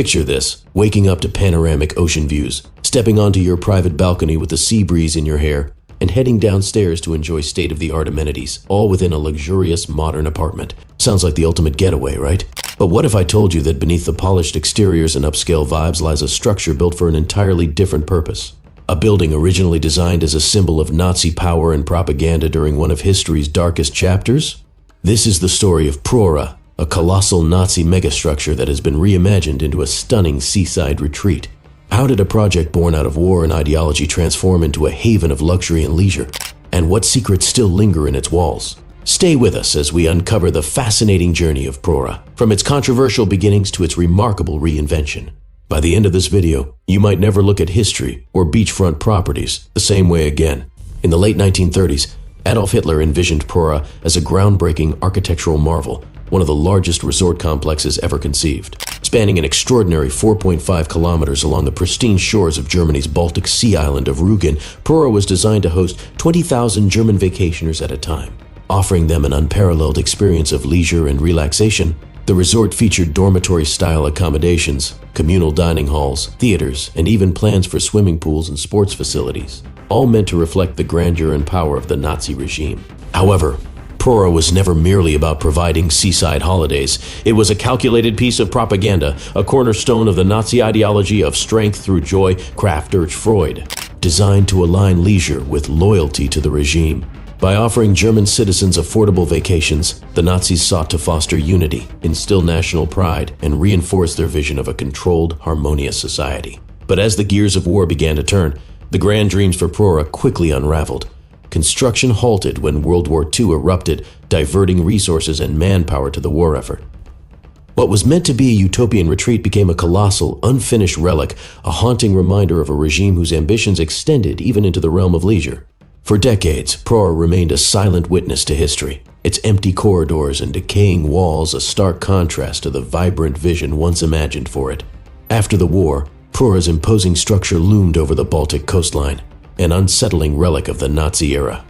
Picture this, waking up to panoramic ocean views, stepping onto your private balcony with the sea breeze in your hair, and heading downstairs to enjoy state-of-the-art amenities, all within a luxurious modern apartment. Sounds like the ultimate getaway, right? But what if I told you that beneath the polished exteriors and upscale vibes lies a structure built for an entirely different purpose? A building originally designed as a symbol of Nazi power and propaganda during one of history's darkest chapters? This is the story of Prora, a colossal Nazi megastructure that has been reimagined into a stunning seaside retreat. How did a project born out of war and ideology transform into a haven of luxury and leisure? And what secrets still linger in its walls? Stay with us as we uncover the fascinating journey of Prora, from its controversial beginnings to its remarkable reinvention. By the end of this video, you might never look at history or beachfront properties the same way again. In the late 1930s, Adolf Hitler envisioned Prora as a groundbreaking architectural marvel, one of the largest resort complexes ever conceived. Spanning an extraordinary 4.5 kilometers along the pristine shores of Germany's Baltic Sea island of Rügen, Prora was designed to host 20,000 German vacationers at a time. Offering them an unparalleled experience of leisure and relaxation, the resort featured dormitory-style accommodations, communal dining halls, theaters, and even plans for swimming pools and sports facilities, all meant to reflect the grandeur and power of the Nazi regime. However, Prora was never merely about providing seaside holidays. It was a calculated piece of propaganda, a cornerstone of the Nazi ideology of strength through joy, Kraft urged Freud, designed to align leisure with loyalty to the regime. By offering German citizens affordable vacations, the Nazis sought to foster unity, instill national pride, and reinforce their vision of a controlled, harmonious society. But as the gears of war began to turn, the grand dreams for Prora quickly unraveled. Construction halted when World War II erupted, diverting resources and manpower to the war effort. What was meant to be a utopian retreat became a colossal, unfinished relic, a haunting reminder of a regime whose ambitions extended even into the realm of leisure. For decades, Prora remained a silent witness to history, its empty corridors and decaying walls a stark contrast to the vibrant vision once imagined for it. After the war, Prora's imposing structure loomed over the Baltic coastline, an unsettling relic of the Nazi era.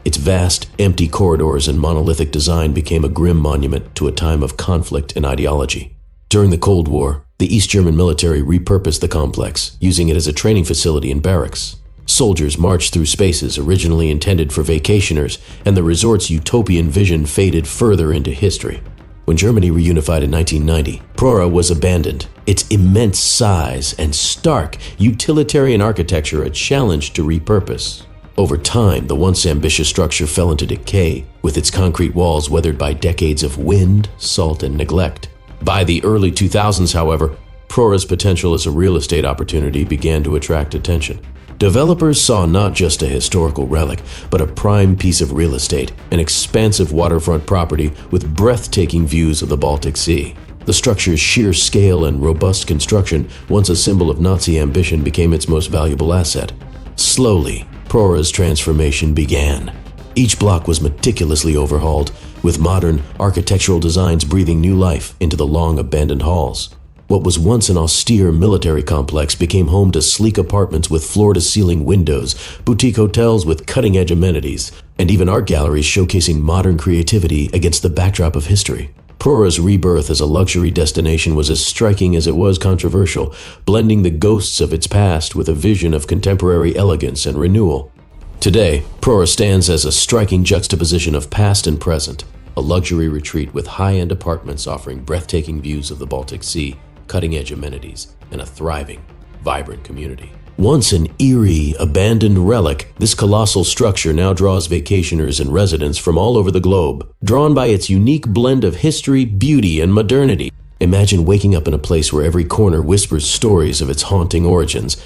Its vast, empty corridors and monolithic design became a grim monument to a time of conflict and ideology. During the Cold War, the East German military repurposed the complex, using it as a training facility and barracks. Soldiers marched through spaces originally intended for vacationers, and the resort's utopian vision faded further into history. When Germany reunified in 1990, Prora was abandoned, its immense size and stark, utilitarian architecture a challenge to repurpose. Over time, the once ambitious structure fell into decay, with its concrete walls weathered by decades of wind, salt, and neglect. By the early 2000s, however, Prora's potential as a real estate opportunity began to attract attention. Developers saw not just a historical relic, but a prime piece of real estate, an expansive waterfront property with breathtaking views of the Baltic Sea. The structure's sheer scale and robust construction, once a symbol of Nazi ambition, became its most valuable asset. Slowly, Prora's transformation began. Each block was meticulously overhauled, with modern architectural designs breathing new life into the long-abandoned halls. What was once an austere military complex became home to sleek apartments with floor-to-ceiling windows, boutique hotels with cutting-edge amenities, and even art galleries showcasing modern creativity against the backdrop of history. Prora's rebirth as a luxury destination was as striking as it was controversial, blending the ghosts of its past with a vision of contemporary elegance and renewal. Today, Prora stands as a striking juxtaposition of past and present, a luxury retreat with high-end apartments offering breathtaking views of the Baltic Sea, cutting-edge amenities, and a thriving, vibrant community. Once an eerie, abandoned relic, this colossal structure now draws vacationers and residents from all over the globe, drawn by its unique blend of history, beauty, and modernity. Imagine waking up in a place where every corner whispers stories of its haunting origins,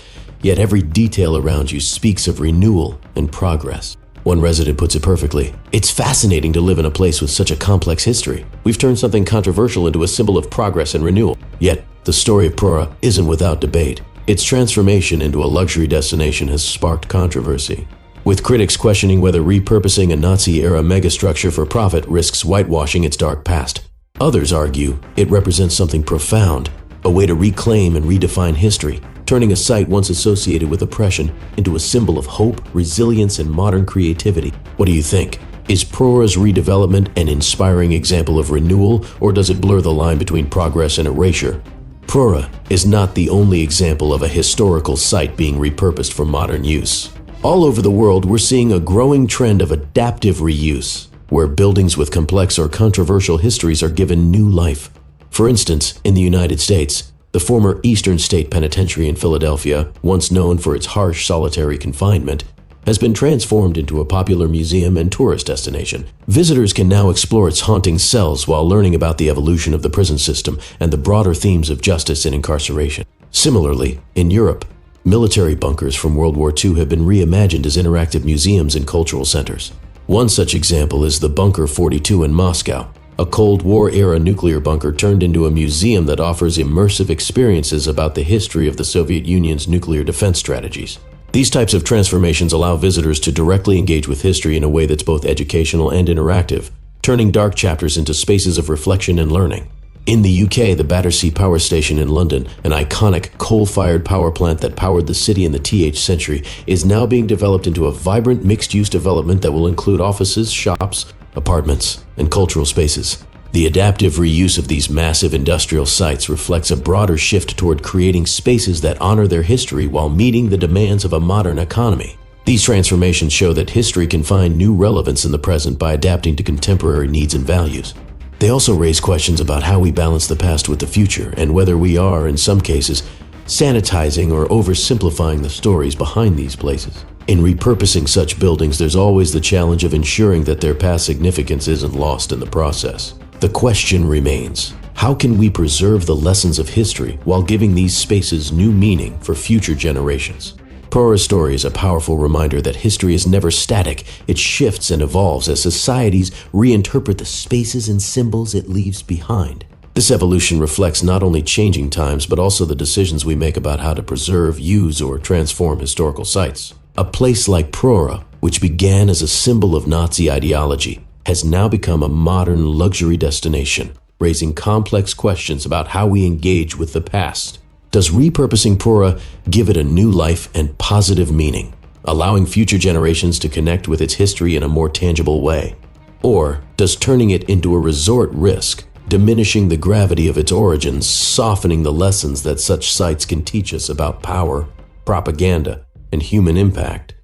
yet every detail around you speaks of renewal and progress. One resident puts it perfectly: "It's fascinating to live in a place with such a complex history. We've turned something controversial into a symbol of progress and renewal." Yet, the story of Prora isn't without debate. Its transformation into a luxury destination has sparked controversy, with critics questioning whether repurposing a Nazi-era megastructure for profit risks whitewashing its dark past. Others argue it represents something profound, a way to reclaim and redefine history, turning a site once associated with oppression into a symbol of hope, resilience, and modern creativity. What do you think? Is Prora's redevelopment an inspiring example of renewal, or does it blur the line between progress and erasure? Prora is not the only example of a historical site being repurposed for modern use. All over the world, we're seeing a growing trend of adaptive reuse, where buildings with complex or controversial histories are given new life. For instance, in the United States, the former Eastern State Penitentiary in Philadelphia, once known for its harsh solitary confinement, has been transformed into a popular museum and tourist destination. Visitors can now explore its haunting cells while learning about the evolution of the prison system and the broader themes of justice and incarceration. Similarly, in Europe, military bunkers from World War II have been reimagined as interactive museums and cultural centers. One such example is the Bunker 42 in Moscow, a Cold War-era nuclear bunker turned into a museum that offers immersive experiences about the history of the Soviet Union's nuclear defense strategies. These types of transformations allow visitors to directly engage with history in a way that's both educational and interactive, turning dark chapters into spaces of reflection and learning. In the UK, the Battersea Power Station in London, an iconic coal-fired power plant that powered the city in the TH century, is now being developed into a vibrant mixed-use development that will include offices, shops, apartments, and cultural spaces. The adaptive reuse of these massive industrial sites reflects a broader shift toward creating spaces that honor their history while meeting the demands of a modern economy. These transformations show that history can find new relevance in the present by adapting to contemporary needs and values. They also raise questions about how we balance the past with the future and whether we are, in some cases, sanitizing or oversimplifying the stories behind these places. In repurposing such buildings, there's always the challenge of ensuring that their past significance isn't lost in the process. The question remains, how can we preserve the lessons of history while giving these spaces new meaning for future generations? Prora's story is a powerful reminder that history is never static. It shifts and evolves as societies reinterpret the spaces and symbols it leaves behind. This evolution reflects not only changing times, but also the decisions we make about how to preserve, use, or transform historical sites. A place like Prora, which began as a symbol of Nazi ideology, has now become a modern luxury destination, raising complex questions about how we engage with the past. Does repurposing Prora give it a new life and positive meaning, allowing future generations to connect with its history in a more tangible way? Or does turning it into a resort risk, diminishing the gravity of its origins, softening the lessons that such sites can teach us about power, propaganda, and human impact?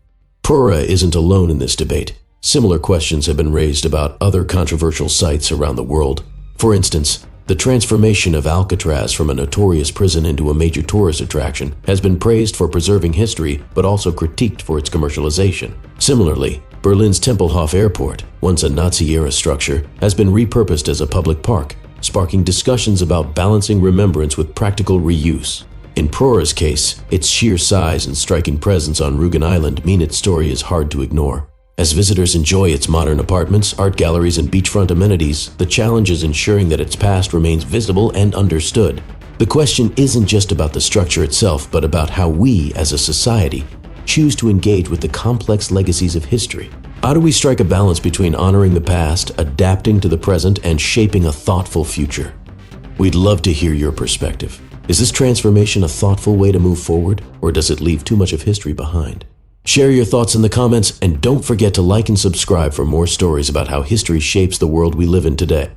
Prora isn't alone in this debate. Similar questions have been raised about other controversial sites around the world. For instance, the transformation of Alcatraz from a notorious prison into a major tourist attraction has been praised for preserving history, but also critiqued for its commercialization. Similarly, Berlin's Tempelhof Airport, once a Nazi-era structure, has been repurposed as a public park, sparking discussions about balancing remembrance with practical reuse. In Prora's case, its sheer size and striking presence on Rügen Island mean its story is hard to ignore. As visitors enjoy its modern apartments, art galleries, and beachfront amenities, the challenge is ensuring that its past remains visible and understood. The question isn't just about the structure itself, but about how we, as a society, choose to engage with the complex legacies of history. How do we strike a balance between honoring the past, adapting to the present, and shaping a thoughtful future? We'd love to hear your perspective. Is this transformation a thoughtful way to move forward, or does it leave too much of history behind? Share your thoughts in the comments, and don't forget to like and subscribe for more stories about how history shapes the world we live in today.